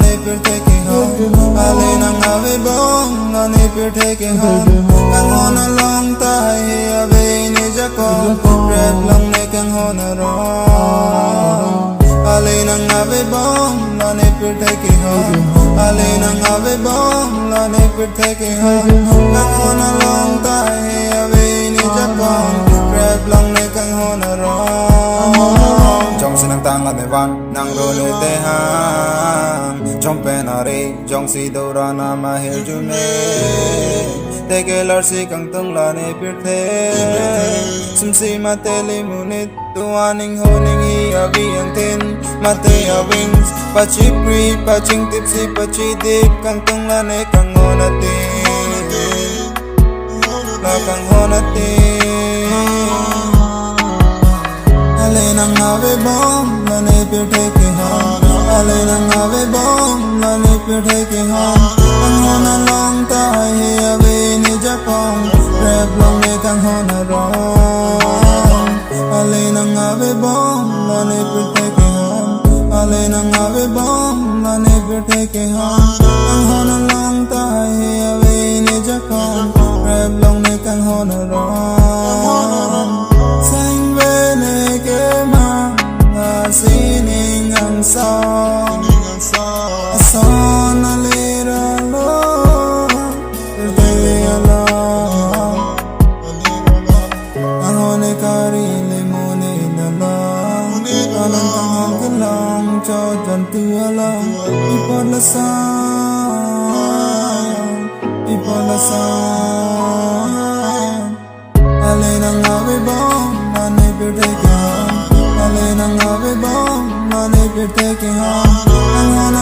này biết taking home ale nang ave bom la này biết taking home kang hon along tai ave ni jakon rap lang ne kang hon ro ale nang ave bom la này biết taking home ale nang ave bom la này biết taking home kang hon along tai ave ni jakon rap lang ne kang hon ro trong sinh tăng là mẹ văn năng đồ nơi tê hàng trong penari trong si đâu ra nam mà hiểu chú nè tê kê lар si càng tung là nè biết thế sum si mà tê li munit tu aning ho ning hi avi ang tin mà tê avings pa chi pri pa ching tip si pa chi dip càng tung là nè càng ngon à tê là càng ngon à tê ale nang ave bom la ne biết taking home ale nang ave bom la ne biết taking home kang hon along tai ave ni japong rap long ne kang hon arong ale nang ave bom la ne biết taking home ale nang ave bom la ne biết taking home kang hon along tai ave ni japong rap long ne kang hon arong singing ang song a little long day alone ang hone kari limone na lang alang kang kalang cho jan tu alang ipalasan ale nang ave bom ane birthday ale nang ave bom la ne biết taking home ang hon